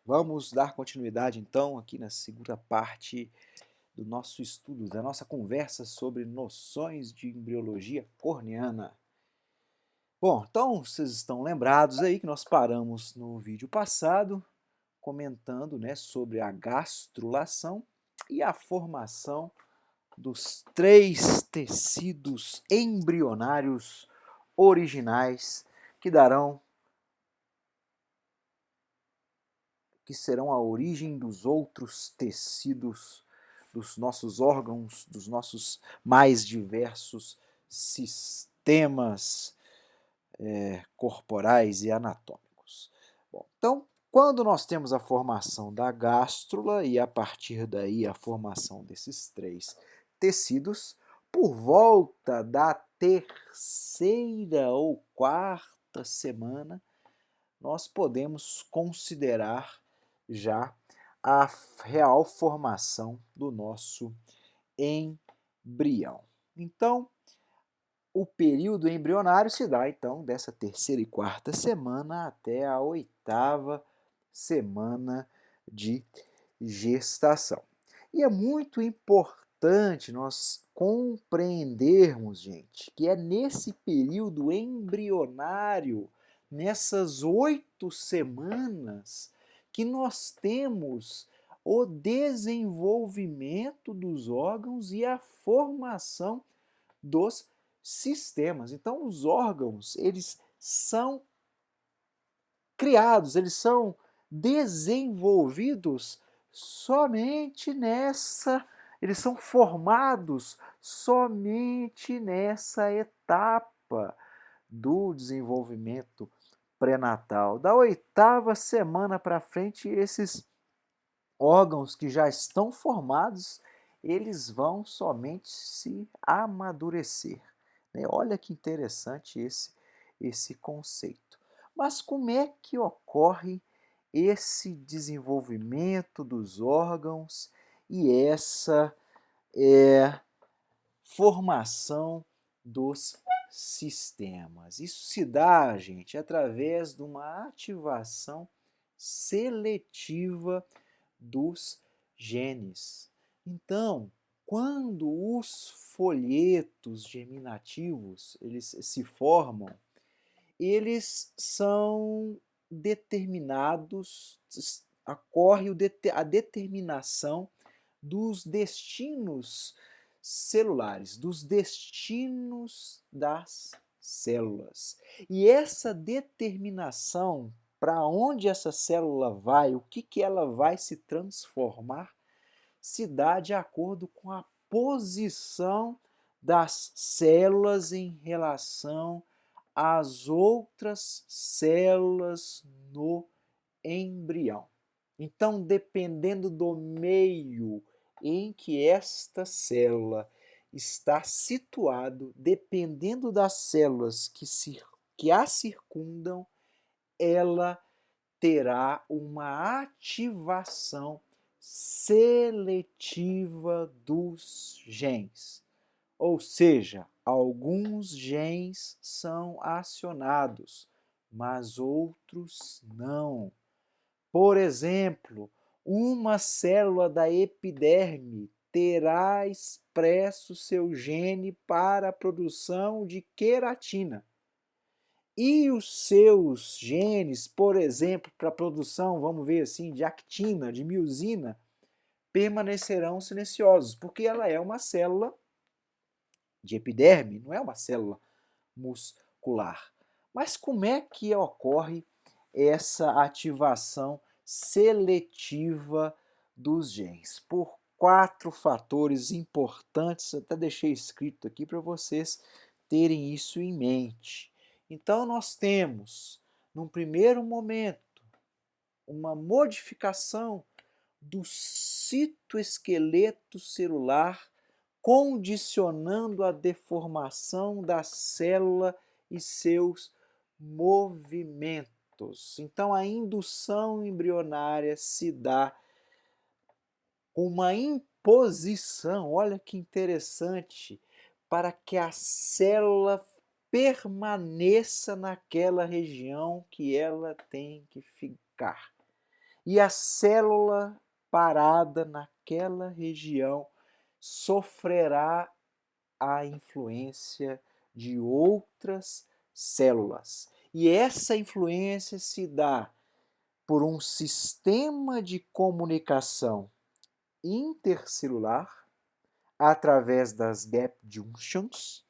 Vamos dar continuidade então aqui na segunda parte do nosso estudo, da nossa conversa sobre noções de embriologia corneana. Bom, então vocês estão lembrados aí que nós paramos no vídeo passado comentando, sobre a gastrulação e a formação dos três tecidos embrionários originais que serão a origem dos outros tecidos, dos nossos órgãos, dos nossos mais diversos sistemas corporais e anatômicos. Bom, então, quando nós temos a formação da gástrula e a partir daí a formação desses três tecidos, por volta da terceira ou quarta semana, nós podemos considerar já a real formação do nosso embrião. Então, o período embrionário se dá, então, dessa terceira e quarta semana até a oitava semana de gestação. E é muito importante nós compreendermos, gente, que é nesse período embrionário, nessas 8 semanas, que nós temos o desenvolvimento dos órgãos e a formação dos sistemas. Então, os órgãos, eles são criados, eles são desenvolvidos somente eles são formados somente nessa etapa do desenvolvimento pré-natal. Da oitava semana para frente, esses órgãos que já estão formados, eles vão somente se amadurecer. Olha que interessante esse conceito. Mas como é que ocorre esse desenvolvimento dos órgãos e essa formação dos sistemas? Isso se dá, gente, através de uma ativação seletiva dos genes. Então, quando os folhetos germinativos eles se formam, eles são determinados, ocorre a determinação dos destinos celulares, dos destinos das células. E essa determinação para onde essa célula vai, o que ela vai se transformar, se dá de acordo com a posição das células em relação às outras células no embrião. Então, dependendo do meio em que esta célula está situado, dependendo das células que a circundam, ela terá uma ativação seletiva dos genes. Ou seja, alguns genes são acionados, mas outros não. Por exemplo, uma célula da epiderme terá expresso seu gene para a produção de queratina. E os seus genes, por exemplo, para a produção, vamos ver assim, de actina, de miosina, permanecerão silenciosos, porque ela é uma célula de epiderme, não é uma célula muscular. Mas como é que ocorre essa ativação seletiva dos genes? Por 4 fatores importantes, até deixei escrito aqui para vocês terem isso em mente. Então, nós temos, num primeiro momento, uma modificação do citoesqueleto celular, condicionando a deformação da célula e seus movimentos. Então, a indução embrionária se dá com uma imposição, olha que interessante, para que a célula permaneça naquela região que ela tem que ficar. e a célula parada naquela região sofrerá a influência de outras células. E essa influência se dá por um sistema de comunicação intercelular através das gap junctions.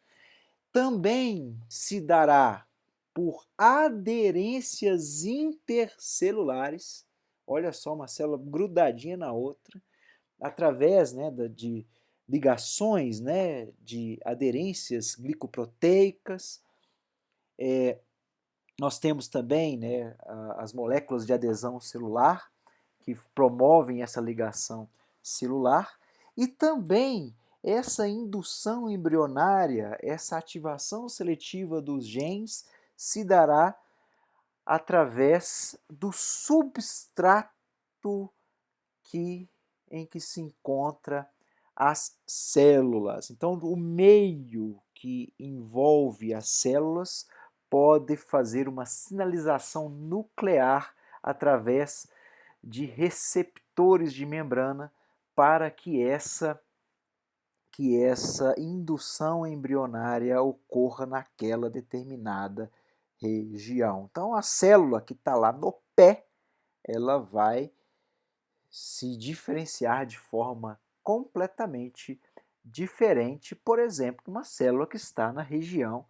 Também se dará por aderências intercelulares, olha só, uma célula grudadinha na outra, através, né, de ligações, né, de aderências glicoproteicas. Nós temos também, né, as moléculas de adesão celular, que promovem essa ligação celular, e também essa indução embrionária, essa ativação seletiva dos genes se dará através do substrato em que se encontra as células. Então, o meio que envolve as células pode fazer uma sinalização nuclear através de receptores de membrana para que essa indução embrionária ocorra naquela determinada região. Então, a célula que está lá no pé, ela vai se diferenciar de forma completamente diferente, por exemplo, uma célula que está na região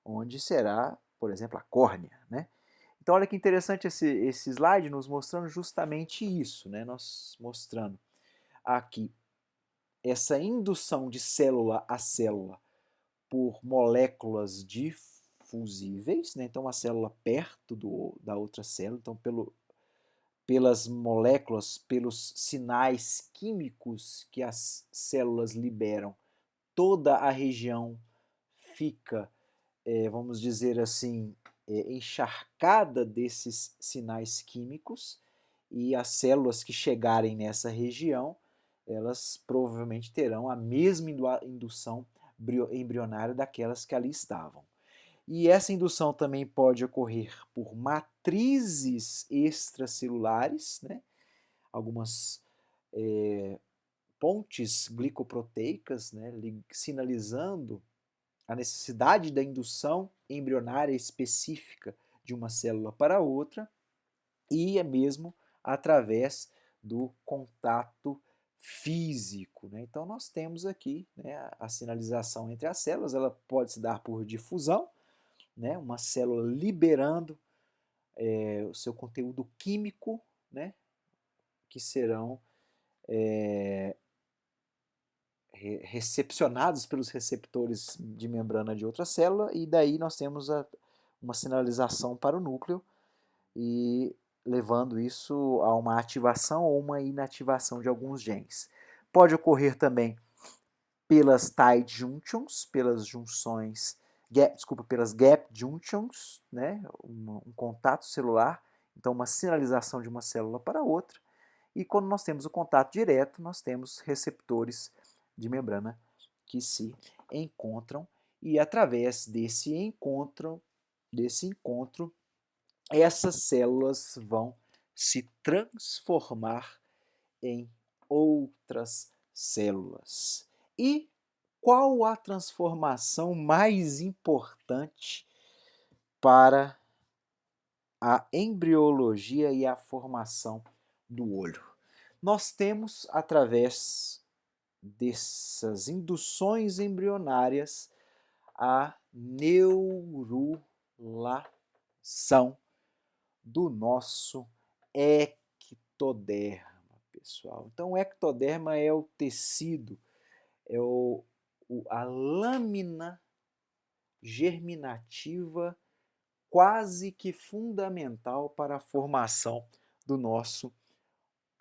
onde será, por exemplo, a córnea, né? Então, olha que interessante esse slide nos mostrando justamente isso, né? Nós mostrando aqui essa indução de célula a célula por moléculas difusíveis, né? Então, uma célula perto da outra célula, então, pelas moléculas, pelos sinais químicos que as células liberam, toda a região fica, vamos dizer assim, encharcada desses sinais químicos, e as células que chegarem nessa região, elas provavelmente terão a mesma indução embrionária daquelas que ali estavam. E essa indução também pode ocorrer por matrizes extracelulares, né? Algumas pontes glicoproteicas, né? Sinalizando a necessidade da indução embrionária específica de uma célula para outra, e é mesmo através do contato físico, né? Então nós temos aqui, né, a sinalização entre as células, ela pode se dar por difusão, né, uma célula liberando o seu conteúdo químico, né, que serão recepcionados pelos receptores de membrana de outra célula, e daí nós temos uma sinalização para o núcleo, e levando isso a uma ativação ou uma inativação de alguns genes. Pode ocorrer também pelas tight junctions, pelas junções, pelas gap junctions, né? Um contato celular, então uma sinalização de uma célula para outra. E quando nós temos o contato direto, nós temos receptores de membrana que se encontram, e através desse encontro, essas células vão se transformar em outras células. E qual a transformação mais importante para a embriologia e a formação do olho? Nós temos, através dessas induções embrionárias, a neurulação do nosso ectoderma, pessoal. Então, o ectoderma é o tecido, é a lâmina germinativa quase que fundamental para a formação do nosso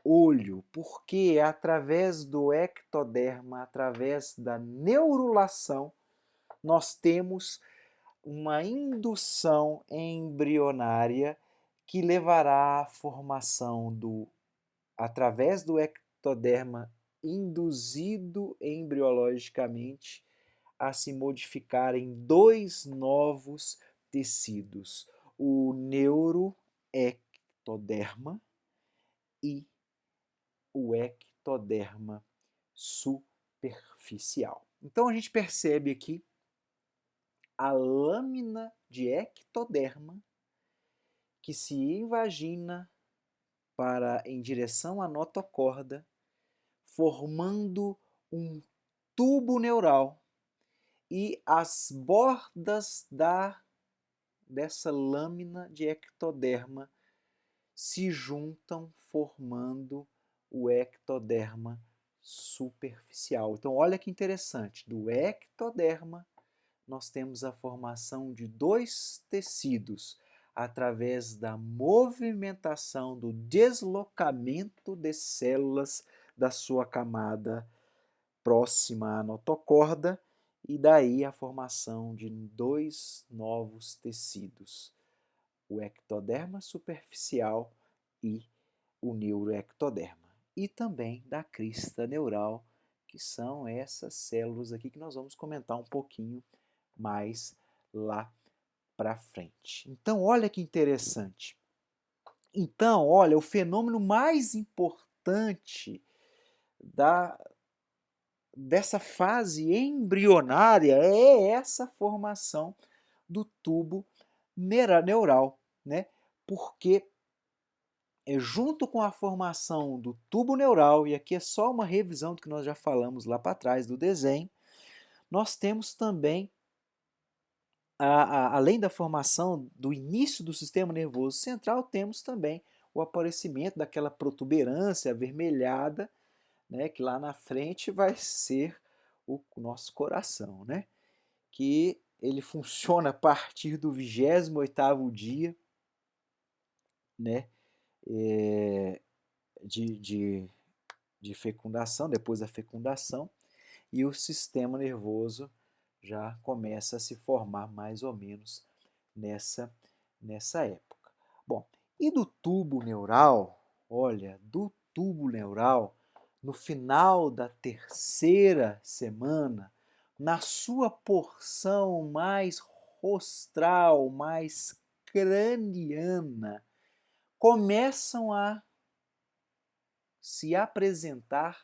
olho, porque é através do ectoderma, através da neurulação, nós temos uma indução embrionária que levará à formação através do ectoderma induzido embriologicamente, a se modificarem dois novos tecidos, o neuroectoderma e o ectoderma superficial. Então a gente percebe aqui a lâmina de ectoderma que se invagina em direção à notocorda, formando um tubo neural, e as bordas dessa lâmina de ectoderma se juntam formando o ectoderma superficial. Então olha que interessante, do ectoderma nós temos a formação de dois tecidos através da movimentação, do deslocamento de células da sua camada próxima à notocorda, e daí a formação de dois novos tecidos, o ectoderma superficial e o neuroectoderma. E também da crista neural, que são essas células aqui que nós vamos comentar um pouquinho mais lá para frente. Então, olha que interessante. Então, olha, o fenômeno mais importante dessa fase embrionária é essa formação do tubo neural, né? Porque junto com a formação do tubo neural, e aqui é só uma revisão do que nós já falamos lá para trás do desenho, nós temos também além da formação do início do sistema nervoso central, temos também o aparecimento daquela protuberância avermelhada, né, que lá na frente vai ser o nosso coração, né, que ele funciona a partir do 28º dia, né, de fecundação, depois da fecundação, e o sistema nervoso já começa a se formar mais ou menos nessa época. Bom, e do tubo neural, olha, do tubo neural, no final da terceira semana, na sua porção mais rostral, mais craniana, começam a se apresentar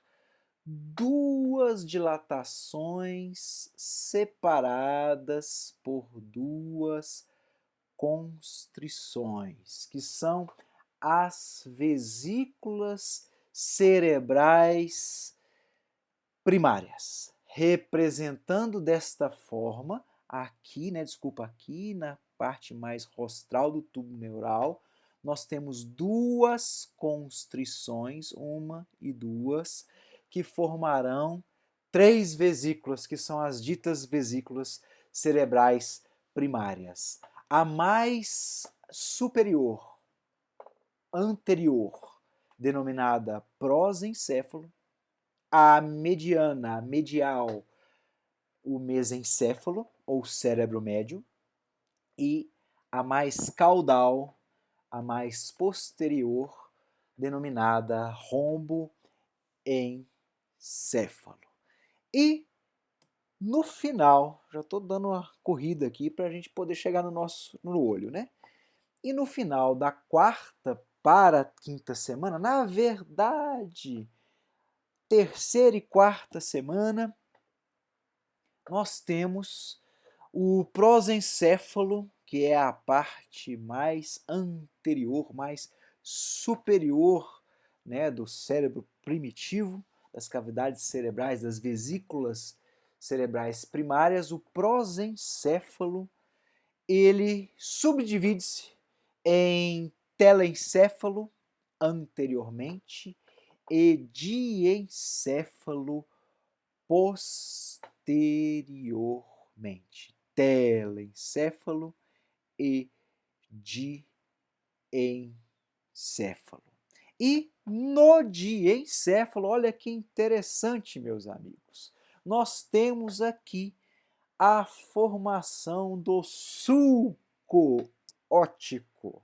duas dilatações separadas por duas constrições, que são as vesículas cerebrais primárias, representando desta forma, aqui, né, desculpa, aqui na parte mais rostral do tubo neural, nós temos duas constrições, uma e duas, que formarão três vesículas, que são as ditas vesículas cerebrais primárias. A mais superior, anterior, denominada prosencéfalo, a mediana, a medial, o mesencéfalo, ou cérebro médio, e a mais caudal, a mais posterior, denominada romboencéfalo. E no final, já estou dando uma corrida aqui para a gente poder chegar no olho, né? E no final da quarta para a quinta semana, na verdade, terceira e quarta semana, nós temos o prosencéfalo, que é a parte mais anterior, mais superior, né, do cérebro primitivo, das cavidades cerebrais, das vesículas cerebrais primárias. O prosencéfalo, ele subdivide-se em telencéfalo anteriormente e diencéfalo posteriormente. Telencéfalo e diencéfalo. E no diencéfalo, olha que interessante, meus amigos, nós temos aqui a formação do sulco óptico.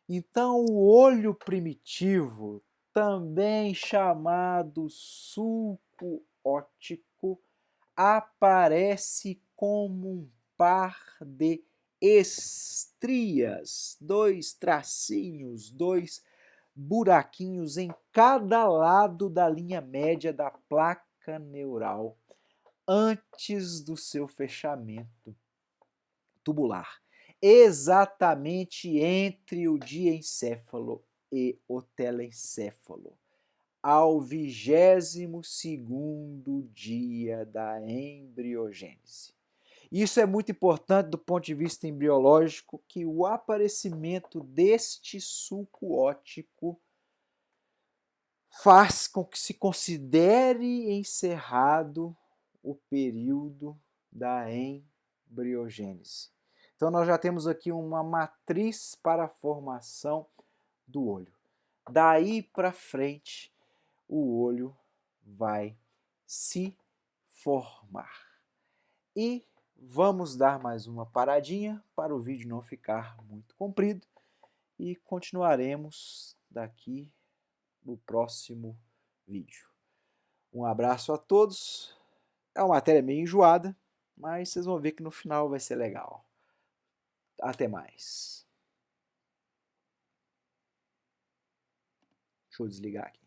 Então, o olho primitivo, também chamado sulco óptico, aparece como um par de estrias, dois tracinhos, dois buraquinhos em cada lado da linha média da placa neural antes do seu fechamento tubular, exatamente entre o diencéfalo e o telencéfalo, ao 22º dia da embriogênese. Isso é muito importante do ponto de vista embriológico, que o aparecimento deste sulco óptico faz com que se considere encerrado o período da embriogênese. Então, nós já temos aqui uma matriz para a formação do olho. Daí para frente, o olho vai se formar. E vamos dar mais uma paradinha para o vídeo não ficar muito comprido e continuaremos daqui no próximo vídeo. Um abraço a todos. É uma matéria meio enjoada, mas vocês vão ver que no final vai ser legal. Até mais. Deixa eu desligar aqui.